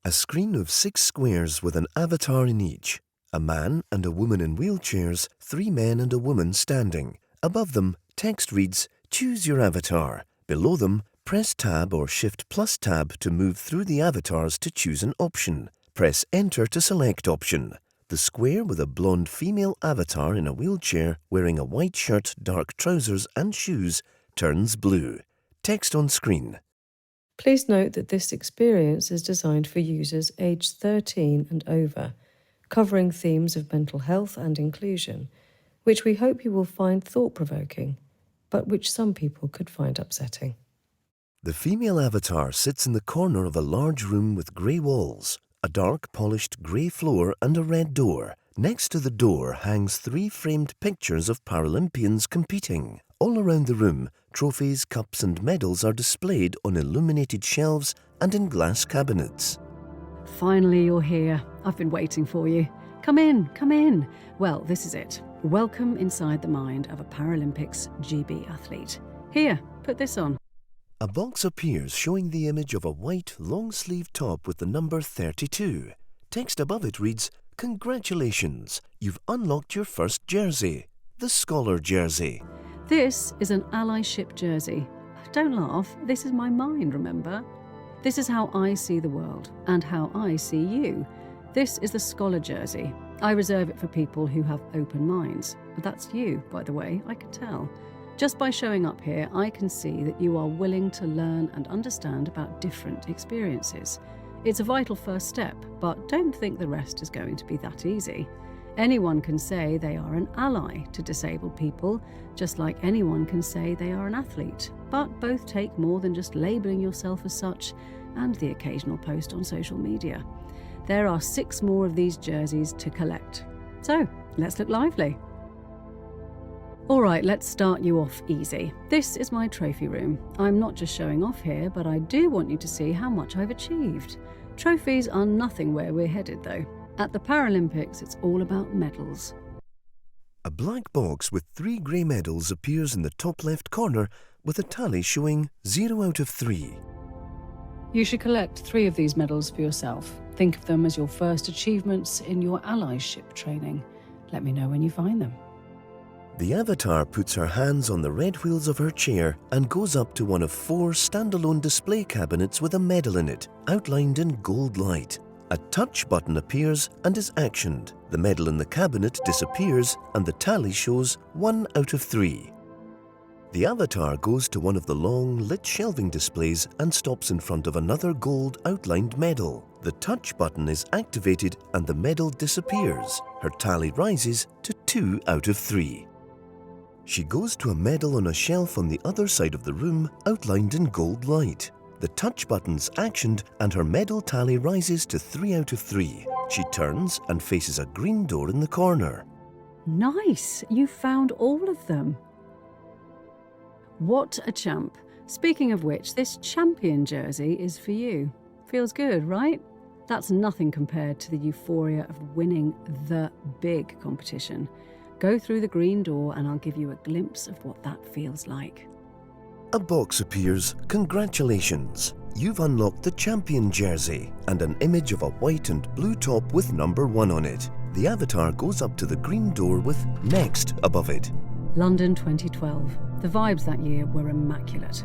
A screen of 6 squares with an avatar in each. A man and a woman in wheelchairs, 3 men and a woman standing. Above them, text reads, "Choose your avatar." Below them, press Tab or Shift plus Tab to move through the avatars to choose an option. Press Enter to select option. The square with a blonde female avatar in a wheelchair wearing a white shirt, dark trousers and shoes turns blue. Text on screen. Please note that this experience is designed for users aged 13 and over, covering themes of mental health and inclusion, which we hope you will find thought-provoking, but which some people could find upsetting. The female avatar sits in the corner of a large room with grey walls, a dark polished grey floor and a red door. Next to the door hangs 3 framed pictures of Paralympians competing. All around the room, trophies, cups and medals are displayed on illuminated shelves and in glass cabinets. Finally, you're here. I've been waiting for you. Come in, come in. Well, this is it. Welcome inside the mind of a ParalympicsGB athlete. Here, put this on. A box appears showing the image of a white, long-sleeved top with the number 32. Text above it reads, "Congratulations, you've unlocked your first jersey, the Scholar Jersey." This is an allyship jersey. Don't laugh, this is my mind, remember? This is how I see the world and how I see you. This is the Scholar Jersey. I reserve it for people who have open minds. But that's you, by the way, I can tell. Just by showing up here, I can see that you are willing to learn and understand about different experiences. It's a vital first step, but don't think the rest is going to be that easy. Anyone can say they are an ally to disabled people, just like anyone can say they are an athlete. But both take more than just labelling yourself as such and the occasional post on social media. There are 6 more of these jerseys to collect. So, let's look lively. All right, let's start you off easy. This is my trophy room. I'm not just showing off here, but I do want you to see how much I've achieved. Trophies are nothing where we're headed, though. At the Paralympics, it's all about medals. A black box with 3 grey medals appears in the top left corner with a tally showing 0 out of 3. You should collect 3 of these medals for yourself. Think of them as your first achievements in your allyship training. Let me know when you find them. The avatar puts her hands on the red wheels of her chair and goes up to one of 4 standalone display cabinets with a medal in it, outlined in gold light. A touch button appears and is actioned. The medal in the cabinet disappears and the tally shows 1 out of 3. The avatar goes to one of the long, lit shelving displays and stops in front of another gold outlined medal. The touch button is activated and the medal disappears. Her tally rises to 2 out of 3. She goes to a medal on a shelf on the other side of the room, outlined in gold light. The touch button's actioned and her medal tally rises to 3 out of 3. She turns and faces a green door in the corner. Nice! You found all of them. What a champ. Speaking of which, this champion jersey is for you. Feels good, right? That's nothing compared to the euphoria of winning the big competition. Go through the green door and I'll give you a glimpse of what that feels like. A box appears. Congratulations! You've unlocked the champion jersey and an image of a white and blue top with number 1 on it. The avatar goes up to the green door with Next above it. London 2012. The vibes that year were immaculate.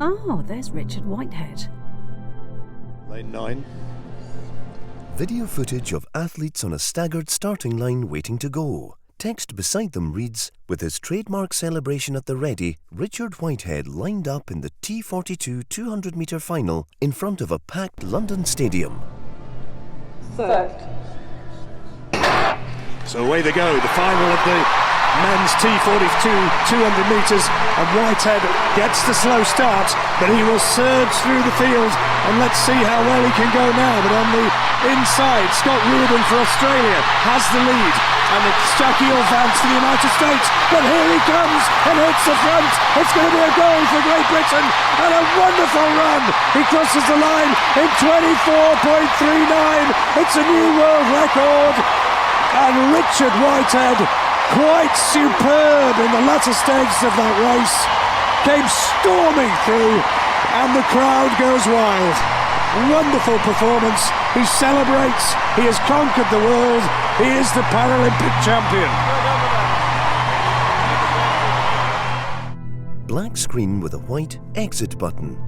Oh, there's Richard Whitehead. Lane 9. Video footage of athletes on a staggered starting line waiting to go. Text beside them reads, "With his trademark celebration at the ready, Richard Whitehead lined up in the T42 200-metre final in front of a packed London stadium." Third. So away they go, the final of the men's T42 200 metres, and Whitehead gets the slow start, but he will surge through the field, and let's see how well he can go now. But on the inside, Scott Rudin for Australia has the lead, and it's Jackie Vance for the United States, but here he comes and hits the front. It's going to be a goal for Great Britain, and a wonderful run. He crosses the line in 24.39. It's a new world record, and Richard Whitehead, quite superb in the latter stages of that race, came storming through, and the crowd goes wild. Wonderful performance. He celebrates. He has conquered the world. He is the Paralympic champion. Black screen with a white exit button.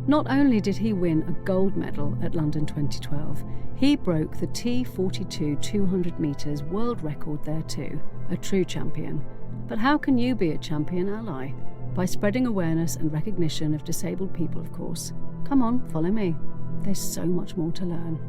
Not only did he win a gold medal at London 2012, he broke the T42 200 metres world record there too, a true champion. But how can you be a champion ally? By spreading awareness and recognition of disabled people, of course. Come on, follow me. There's so much more to learn.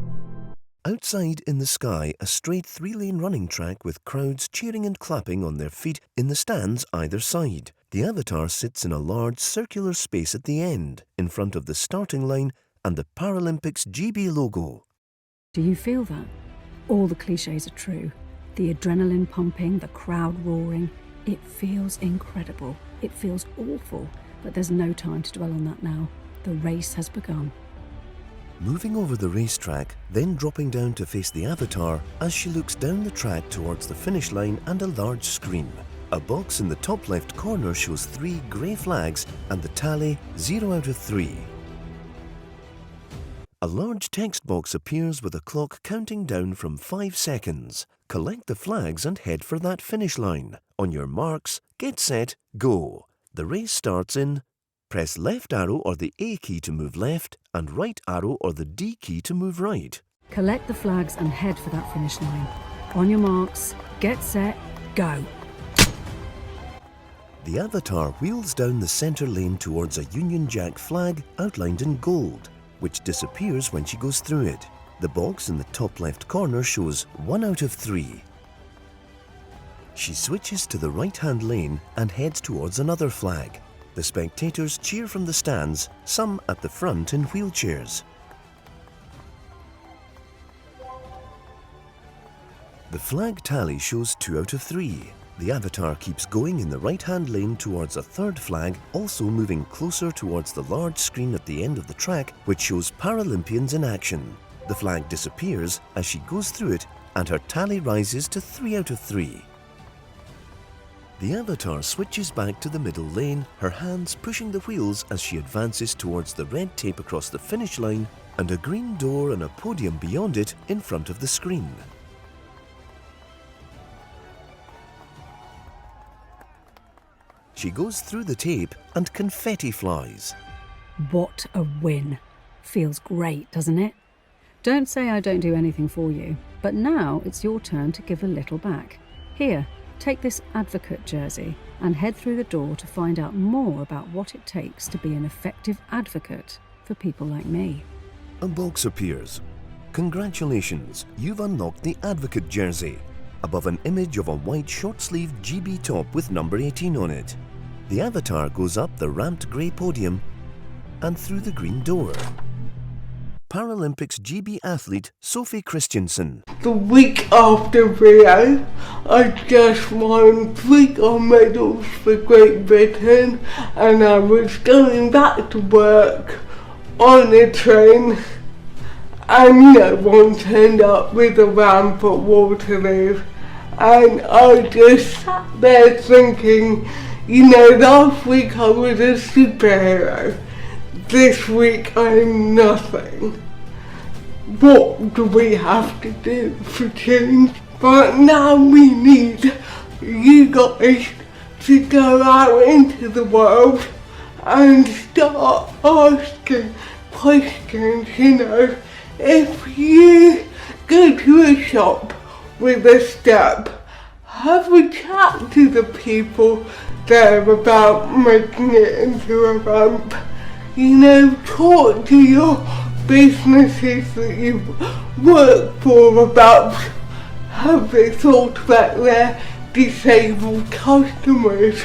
Outside in the sky, a straight 3-lane running track with crowds cheering and clapping on their feet in the stands either side. The avatar sits in a large circular space at the end, in front of the starting line and the ParalympicsGB logo. Do you feel that? All the cliches are true. The adrenaline pumping, the crowd roaring. It feels incredible. It feels awful. But there's no time to dwell on that now. The race has begun. Moving over the racetrack, then dropping down to face the avatar as she looks down the track towards the finish line and a large screen. A box in the top left corner shows 3 grey flags and the tally 0 out of 3. A large text box appears with a clock counting down from 5 seconds. Collect the flags and head for that finish line. On your marks, get set, go. The race starts in... Press left arrow or the A key to move left and right arrow or the D key to move right. Collect the flags and head for that finish line. On your marks, get set, go. The avatar wheels down the centre lane towards a Union Jack flag outlined in gold, which disappears when she goes through it. The box in the top left corner shows 1 out of 3. She switches to the right-hand lane and heads towards another flag. The spectators cheer from the stands, some at the front in wheelchairs. The flag tally shows 2 out of 3. The avatar keeps going in the right-hand lane towards a third flag, also moving closer towards the large screen at the end of the track, which shows Paralympians in action. The flag disappears as she goes through it, and her tally rises to 3 out of 3. The avatar switches back to the middle lane, her hands pushing the wheels as she advances towards the red tape across the finish line and a green door and a podium beyond it in front of the screen. She goes through the tape and confetti flies. What a win. Feels great, doesn't it? Don't say I don't do anything for you, but now it's your turn to give a little back. Here, take this advocate jersey and head through the door to find out more about what it takes to be an effective advocate for people like me. A box appears. Congratulations, you've unlocked the advocate jersey. Above an image of a white short-sleeved GB top with number 18 on it. The avatar goes up the ramped grey podium and through the green door. ParalympicsGB athlete Sophie Christensen. The week after Rio, I just won 3 gold medals for Great Britain and I was going back to work on the train and no one turned up with a ramp at Waterloo. And I just sat there thinking, you know, last week I was a superhero. This week I'm nothing. What do we have to do for change? But now we need you guys to go out into the world and start asking questions, you know. If you go to a shop with a step, have a chat to the people there about making it into a ramp. You know, talk to your businesses that you work for about how they thought about their disabled customers.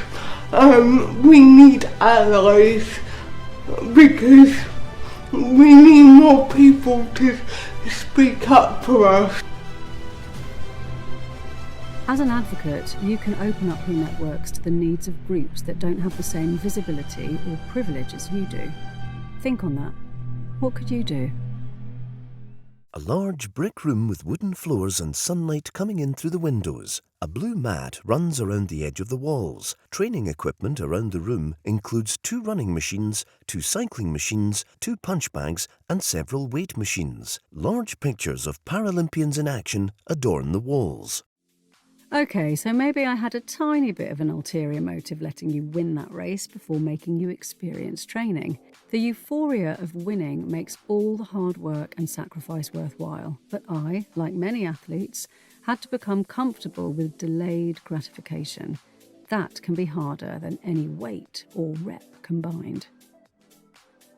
We need allies because we need more people to speak up for us. As an advocate, you can open up your networks to the needs of groups that don't have the same visibility or privilege as you do. Think on that. What could you do? A large brick room with wooden floors and sunlight coming in through the windows. A blue mat runs around the edge of the walls. Training equipment around the room includes 2 running machines, 2 cycling machines, 2 punch bags and several weight machines. Large pictures of Paralympians in action adorn the walls. OK, so maybe I had a tiny bit of an ulterior motive letting you win that race before making you experience training. The euphoria of winning makes all the hard work and sacrifice worthwhile. But I, like many athletes, had to become comfortable with delayed gratification. That can be harder than any weight or rep combined.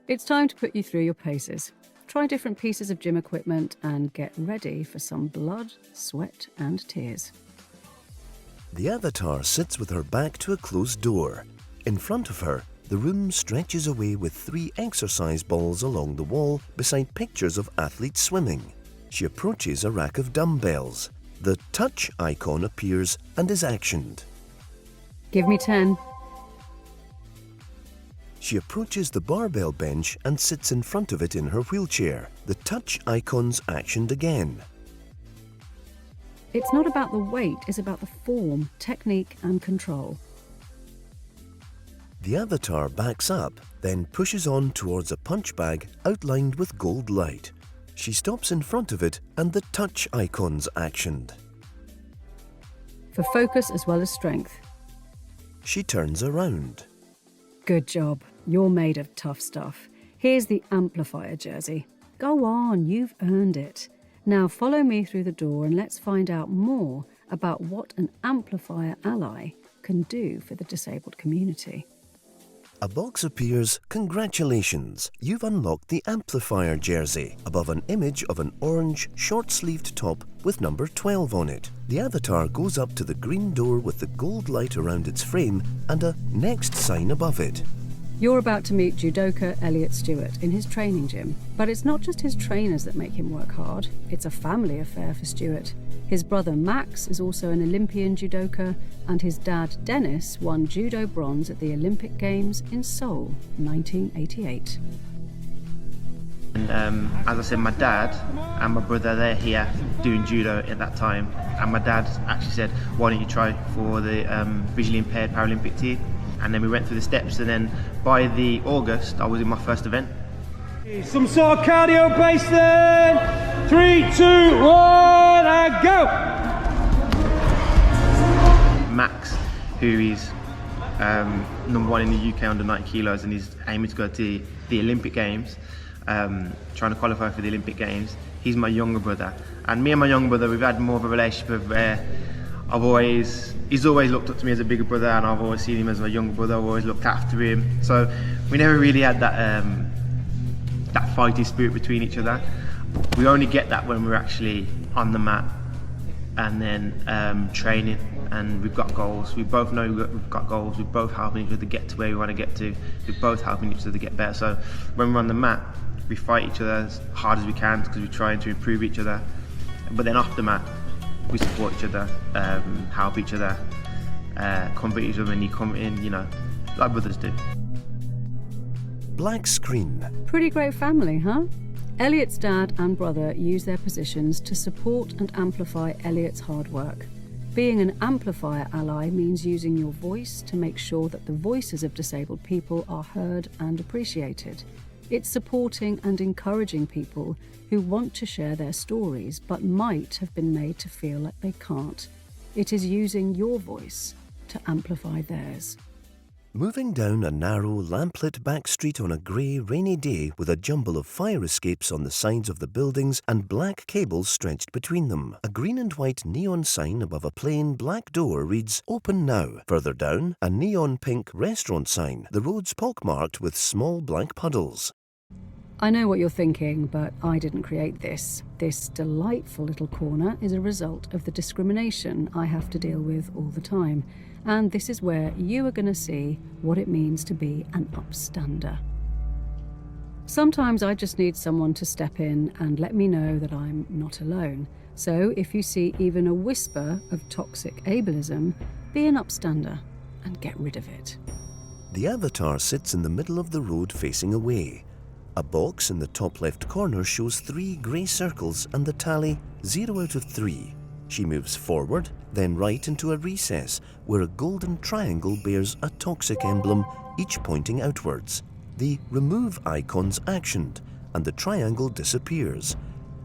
It's time to put you through your paces. Try different pieces of gym equipment and get ready for some blood, sweat and tears. The avatar sits with her back to a closed door. In front of her, the room stretches away with 3 exercise balls along the wall beside pictures of athletes swimming. She approaches a rack of dumbbells. The touch icon appears and is actioned. Give me 10. She approaches the barbell bench and sits in front of it in her wheelchair. The touch icon's actioned again. It's not about the weight, it's about the form, technique and control. The avatar backs up, then pushes on towards a punch bag outlined with gold light. She stops in front of it and the touch icon's actioned. For focus as well as strength. She turns around. Good job. You're made of tough stuff. Here's the amplifier jersey. Go on, you've earned it. Now follow me through the door and let's find out more about what an amplifier ally can do for the disabled community. A box appears. Congratulations, you've unlocked the amplifier jersey. Above an image of an orange, short-sleeved top with number 12 on it. The avatar goes up to the green door with the gold light around its frame and a next sign above it. You're about to meet judoka Elliot Stewart in his training gym. But it's not just his trainers that make him work hard. It's a family affair for Stewart. His brother Max is also an Olympian judoka, and his dad Dennis won judo bronze at the Olympic Games in Seoul, 1988. And as I said, my dad and my brother, they're here doing judo at that time. And my dad actually said, why don't you try for the visually impaired Paralympic team? And then we went through the steps, and then by the August, I was in my first event. Some sort of cardio base then. 3, 2, 1, and go! Max, who is #1 in the UK under 90 kilos, and he's aiming to go to the Olympic Games, trying to qualify for the Olympic Games. He's my younger brother, and me and my younger brother, we've had more of a relationship where he's always looked up to me as a bigger brother, and I've always seen him as my younger brother. I've always looked after him, so we never really had that fighting spirit between each other. We only get that when we're actually on the mat and then training, and we've got goals. We both know we've got goals. We're both helping each other get to where we want to get to. We're both helping each other get better. So when we're on the mat, we fight each other as hard as we can because we're trying to improve each other. But then off the mat, we support each other, help each other, comfort each other when you come in, like brothers do. Black screen. Pretty great family, huh? Elliot's dad and brother use their positions to support and amplify Elliot's hard work. Being an amplifier ally means using your voice to make sure that the voices of disabled people are heard and appreciated. It's supporting and encouraging people who want to share their stories but might have been made to feel like they can't. It is using your voice to amplify theirs. Moving down a narrow, lamplit back street on a grey, rainy day with a jumble of fire escapes on the sides of the buildings and black cables stretched between them. A green and white neon sign above a plain black door reads, "Open Now." Further down, a neon pink restaurant sign, the roads pockmarked with small black puddles. I know what you're thinking, but I didn't create this. This delightful little corner is a result of the discrimination I have to deal with all the time. And this is where you are going to see what it means to be an upstander. Sometimes I just need someone to step in and let me know that I'm not alone. So if you see even a whisper of toxic ableism, be an upstander and get rid of it. The avatar sits in the middle of the road facing away. A box in the top left corner shows 3 grey circles and the tally 0 out of 3. She moves forward, then right into a recess where a golden triangle bears a toxic emblem, each pointing outwards. The remove icon's actioned and the triangle disappears.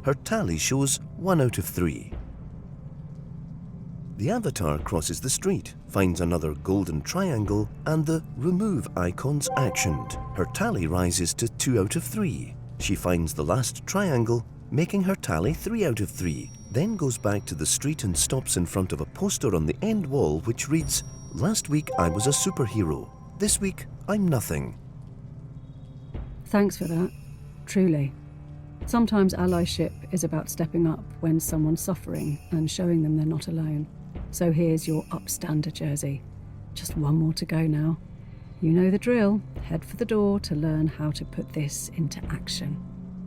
Her tally shows 1 out of 3. The avatar crosses the street, finds another golden triangle and the remove icon's actioned. Her tally rises to 2 out of 3. She finds the last triangle, making her tally 3 out of 3, then goes back to the street and stops in front of a poster on the end wall which reads, "Last week I was a superhero. This week I'm nothing." Thanks for that. Truly. Sometimes allyship is about stepping up when someone's suffering and showing them they're not alone. So here's your upstander jersey. Just one more to go now. You know the drill. Head for the door to learn how to put this into action.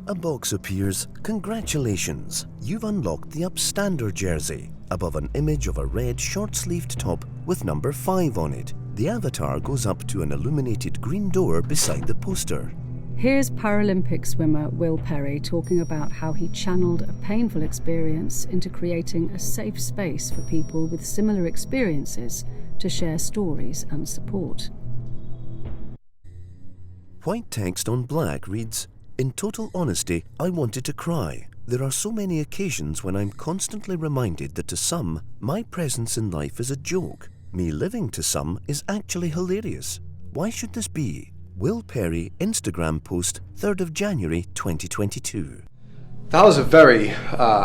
A box appears. Congratulations! You've unlocked the upstander jersey. Above an image of a red short-sleeved top with number 5 on it. The avatar goes up to an illuminated green door beside the poster. Here's Paralympic swimmer Will Perry talking about how he channeled a painful experience into creating a safe space for people with similar experiences to share stories and support. White text on black reads, "In total honesty, I wanted to cry. There are so many occasions when I'm constantly reminded that to some, my presence in life is a joke. Me living to some is actually hilarious. Why should this be?" Will Perry Instagram post 3rd of January 2022. That was a very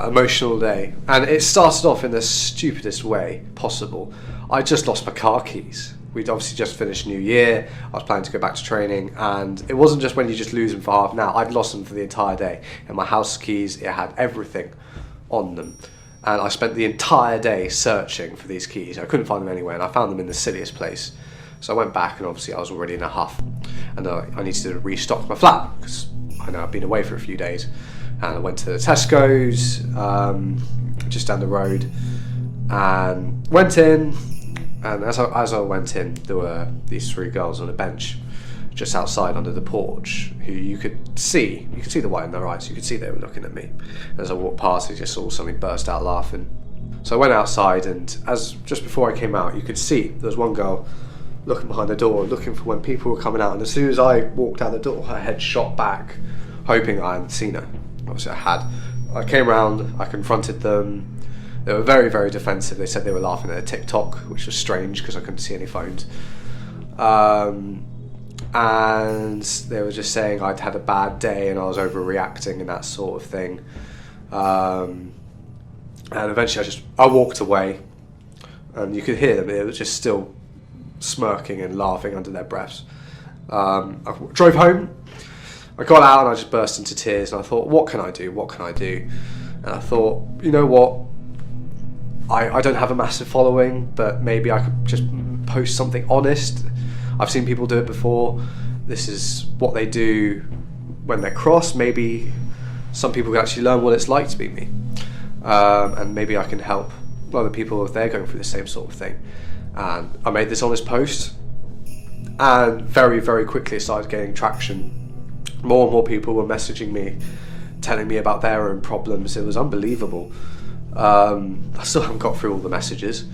emotional day, and it started off in the stupidest way possible. I just lost my car keys. We'd obviously just finished New Year, I was planning to go back to training, and it wasn't just when you just lose them for half an hour, I'd lost them for the entire day. And my house keys, it had everything on them. And I spent the entire day searching for these keys. I couldn't find them anywhere, and I found them in the silliest place. So I went back, and obviously I was already in a huff, and I needed to restock my flat because I know I've been away for a few days. And I went to Tesco's just down the road and went in. And as I went in, there were these 3 girls on a bench just outside under the porch who you could see the white in their eyes. You could see they were looking at me. And as I walked past, I just all suddenly burst out laughing. So I went outside, and just before I came out, you could see there was one girl looking behind the door, looking for when people were coming out. And as soon as I walked out the door, her head shot back, hoping I hadn't seen her. Obviously I had. I came round, I confronted them. They were very, very defensive. They said they were laughing at a TikTok, which was strange because I couldn't see any phones. And they were just saying I'd had a bad day and I was overreacting and that sort of thing. And eventually I walked away, and you could hear them. They were just still smirking and laughing under their breaths. I drove home. I got out and I just burst into tears, and I thought, what can I do? What can I do? And I thought, you know what? I don't have a massive following, but maybe I could just post something honest. I've seen people do it before. This is what they do when they're cross. Maybe some people can actually learn what it's like to be me. And maybe I can help other people if they're going through the same sort of thing. And I made this honest post, and very, very quickly it started gaining traction. More and more people were messaging me, telling me about their own problems. It was unbelievable. I still haven't got through all the messages,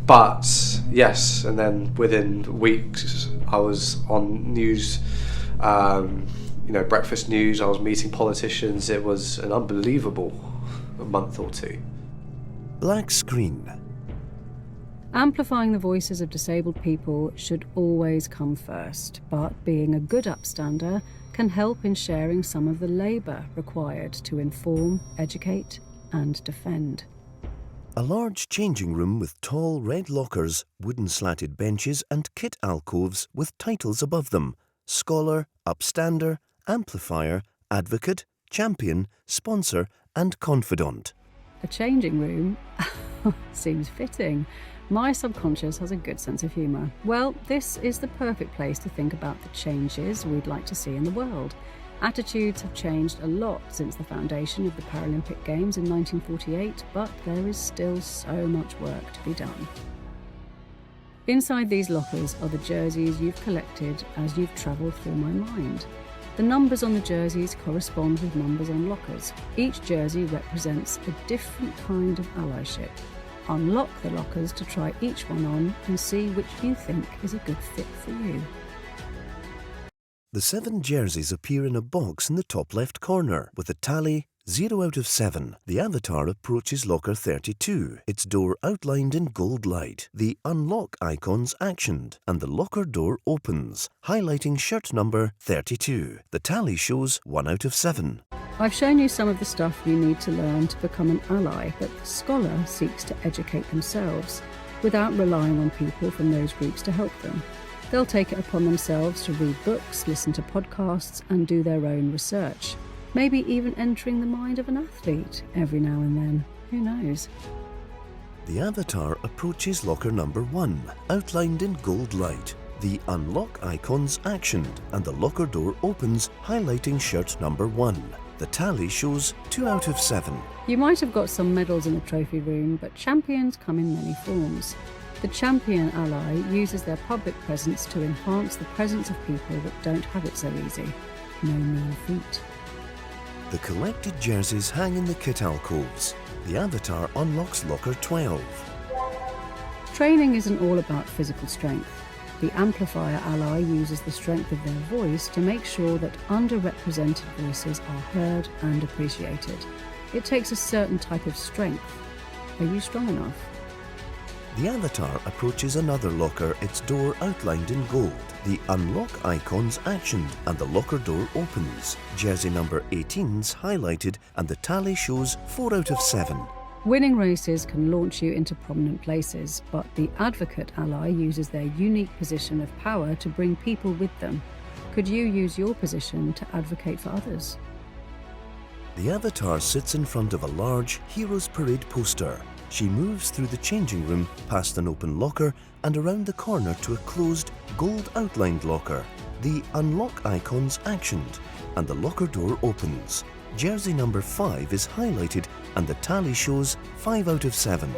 but yes. And then within weeks, I was on news, breakfast news. I was meeting politicians. It was an unbelievable month or 2. Black screen. Amplifying the voices of disabled people should always come first, but being a good upstander can help in sharing some of the labour required to inform, educate, and defend. A large changing room with tall red lockers, wooden slatted benches and kit alcoves with titles above them: Scholar, Upstander, Amplifier, Advocate, Champion, Sponsor and Confidant. A changing room? Seems fitting. My subconscious has a good sense of humour. Well, this is the perfect place to think about the changes we'd like to see in the world. Attitudes have changed a lot since the foundation of the Paralympic Games in 1948, but there is still so much work to be done. Inside these lockers are the jerseys you've collected as you've travelled through my mind. The numbers on the jerseys correspond with numbers on lockers. Each jersey represents a different kind of allyship. Unlock the lockers to try each one on and see which you think is a good fit for you. The 7 jerseys appear in a box in the top left corner with a tally 0 out of 7. The avatar approaches locker 32, its door outlined in gold light. The unlock icon's actioned and the locker door opens, highlighting shirt number 32. The tally shows 1 out of 7. I've shown you some of the stuff you need to learn to become an ally, but the scholar seeks to educate themselves without relying on people from those groups to help them. They'll take it upon themselves to read books, listen to podcasts, and do their own research. Maybe even entering the mind of an athlete every now and then. Who knows? The avatar approaches locker number 1, outlined in gold light. The unlock icon's actioned and the locker door opens, highlighting shirt number 1. The tally shows 2 out of 7. You might have got some medals in the trophy room, but champions come in many forms. The champion ally uses their public presence to enhance the presence of people that don't have it so easy. No mean feat. The collected jerseys hang in the kit alcoves. The avatar unlocks locker 12. Training isn't all about physical strength. The amplifier ally uses the strength of their voice to make sure that underrepresented voices are heard and appreciated. It takes a certain type of strength. Are you strong enough? The avatar approaches another locker, its door outlined in gold. The unlock icon's actioned and the locker door opens. Jersey number 18's highlighted and the tally shows 4 out of 7. Winning races can launch you into prominent places, but the advocate ally uses their unique position of power to bring people with them. Could you use your position to advocate for others? The avatar sits in front of a large Heroes Parade poster. She moves through the changing room, past an open locker and around the corner to a closed, gold-outlined locker. The unlock icon's actioned and the locker door opens. Jersey number 5 is highlighted and the tally shows 5 out of 7.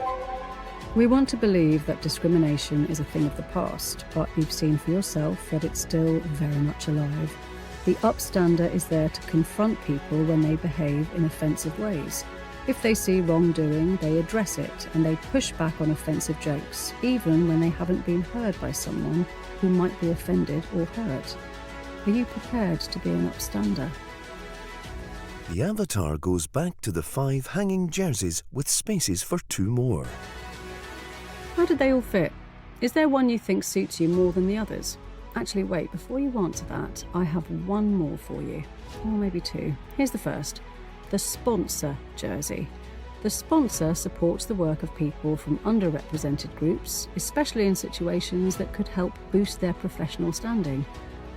We want to believe that discrimination is a thing of the past, but you've seen for yourself that it's still very much alive. The upstander is there to confront people when they behave in offensive ways. If they see wrongdoing, they address it and they push back on offensive jokes, even when they haven't been heard by someone who might be offended or hurt. Are you prepared to be an upstander? The avatar goes back to the 5 hanging jerseys with spaces for 2 more. How did they all fit? Is there one you think suits you more than the others? Actually, wait, before you answer that, I have one more for you. Or maybe 2. Here's the first. The sponsor jersey. The sponsor supports the work of people from underrepresented groups, especially in situations that could help boost their professional standing.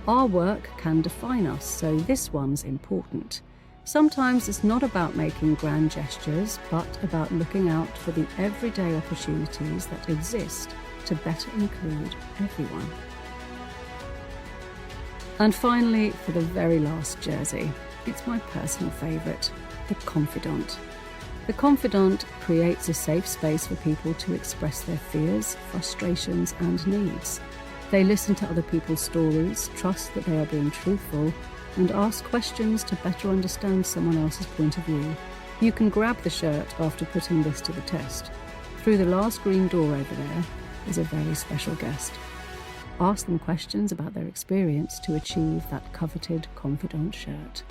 Our work can define us, so this one's important. Sometimes it's not about making grand gestures, but about looking out for the everyday opportunities that exist to better include everyone. And finally, for the very last jersey, it's my personal favourite, the confidant. The confidant creates a safe space for people to express their fears, frustrations and needs. They listen to other people's stories, trust that they are being truthful, and ask questions to better understand someone else's point of view. You can grab the shirt after putting this to the test. Through the last green door over there is a very special guest. Ask them questions about their experience to achieve that coveted confidant shirt.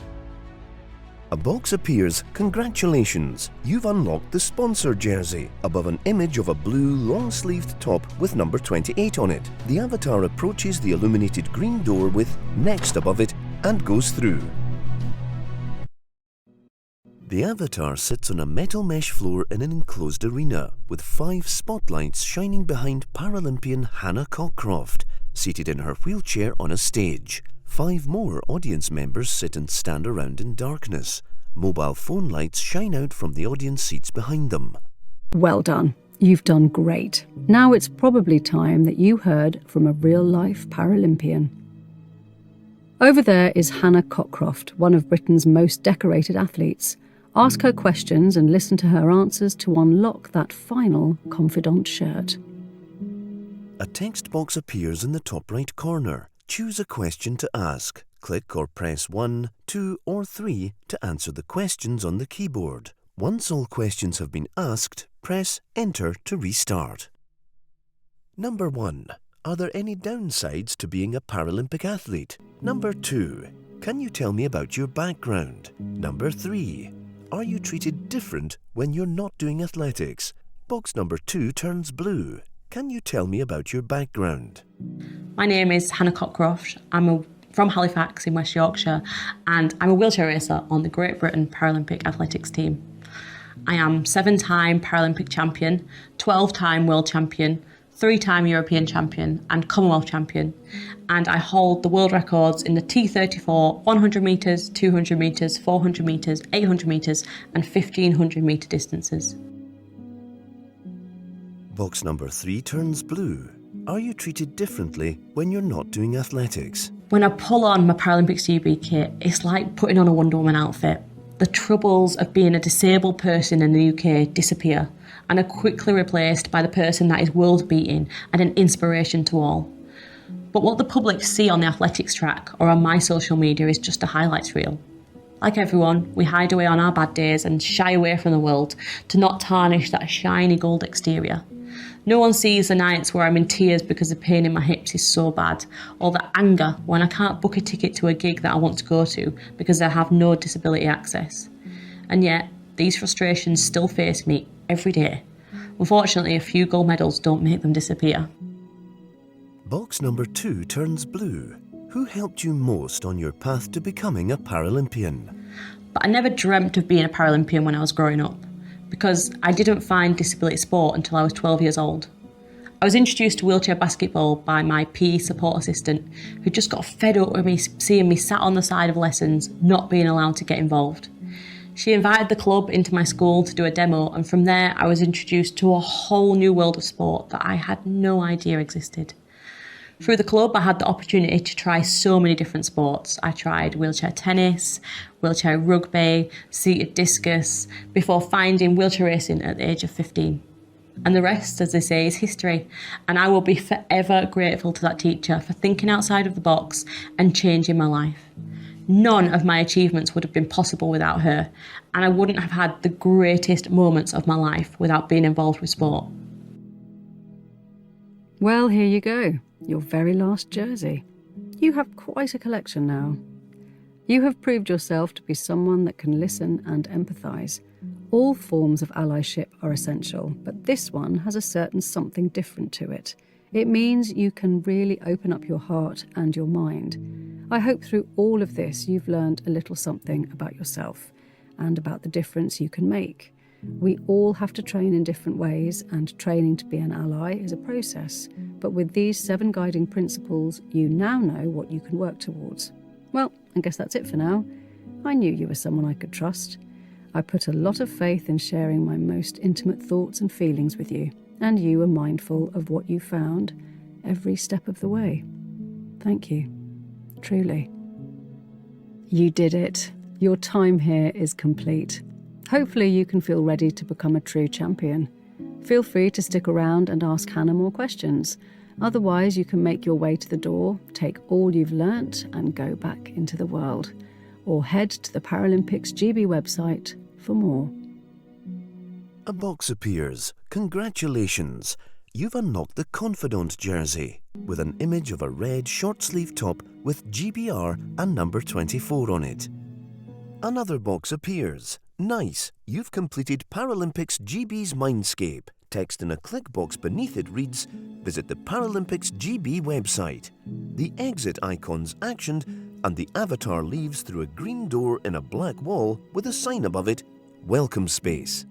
A box appears. Congratulations! You've unlocked the sponsor jersey above an image of a blue long-sleeved top with number 28 on it. The avatar approaches the illuminated green door with next above it and goes through. The avatar sits on a metal mesh floor in an enclosed arena with 5 spotlights shining behind Paralympian Hannah Cockcroft, seated in her wheelchair on a stage. 5 more audience members sit and stand around in darkness. Mobile phone lights shine out from the audience seats behind them. Well done. You've done great. Now it's probably time that you heard from a real-life Paralympian. Over there is Hannah Cockcroft, one of Britain's most decorated athletes. Ask her questions and listen to her answers to unlock that final confidant shirt. A text box appears in the top right corner. Choose a question to ask. Click or press 1, 2 or 3 to answer the questions on the keyboard. Once all questions have been asked, press Enter to restart. Number 1. Are there any downsides to being a Paralympic athlete? Number 2. Can you tell me about your background? Number 3. Are you treated different when you're not doing athletics? Box number 2 turns blue. Can you tell me about your background? My name is Hannah Cockcroft. I'm from Halifax in West Yorkshire, and I'm a wheelchair racer on the Great Britain Paralympic athletics team. I am 7-time Paralympic champion, 12-time world champion, 3-time European champion and Commonwealth champion, and I hold the world records in the T34 100 metres, 200 metres, 400 metres, 800 metres and 1500 metre distances. Box number 3 turns blue. Are you treated differently when you're not doing athletics? When I pull on my ParalympicsGB kit, it's like putting on a Wonder Woman outfit. The troubles of being a disabled person in the UK disappear and are quickly replaced by the person that is world beating and an inspiration to all. But what the public see on the athletics track or on my social media is just a highlights reel. Like everyone, we hide away on our bad days and shy away from the world to not tarnish that shiny gold exterior. No one sees the nights where I'm in tears because the pain in my hips is so bad, or the anger when I can't book a ticket to a gig that I want to go to because I have no disability access. And yet, these frustrations still face me every day. Unfortunately, a few gold medals don't make them disappear. Box number 2 turns blue. Who helped you most on your path to becoming a Paralympian? But I never dreamt of being a Paralympian when I was growing up, because I didn't find disability sport until I was 12 years old. I was introduced to wheelchair basketball by my PE support assistant, who just got fed up with me seeing me sat on the side of lessons, not being allowed to get involved. She invited the club into my school to do a demo, and from there I was introduced to a whole new world of sport that I had no idea existed. Through the club, I had the opportunity to try so many different sports. I tried wheelchair tennis, wheelchair rugby, seated discus, before finding wheelchair racing at the age of 15. And the rest, as they say, is history. And I will be forever grateful to that teacher for thinking outside of the box and changing my life. None of my achievements would have been possible without her, and I wouldn't have had the greatest moments of my life without being involved with sport. Well, here you go, your very last jersey. You have quite a collection now. You have proved yourself to be someone that can listen and empathise. All forms of allyship are essential, but this one has a certain something different to it. It means you can really open up your heart and your mind. I hope through all of this you've learned a little something about yourself and about the difference you can make. We all have to train in different ways, and training to be an ally is a process. But with these 7 guiding principles, you now know what you can work towards. Well, I guess that's it for now. I knew you were someone I could trust. I put a lot of faith in sharing my most intimate thoughts and feelings with you, and you were mindful of what you found every step of the way. Thank you. Truly. You did it. Your time here is complete. Hopefully you can feel ready to become a true champion. Feel free to stick around and ask Hannah more questions. Otherwise, you can make your way to the door, take all you've learnt and go back into the world. Or head to the ParalympicsGB website for more. A box appears. Congratulations! You've unlocked the Confidant jersey with an image of a red short-sleeve top with GBR and number 24 on it. Another box appears. Nice! You've completed ParalympicsGB's Mindscape. Text in a click box beneath it reads, visit the ParalympicsGB website. The exit icon's actioned and the avatar leaves through a green door in a black wall with a sign above it, Welcome Space.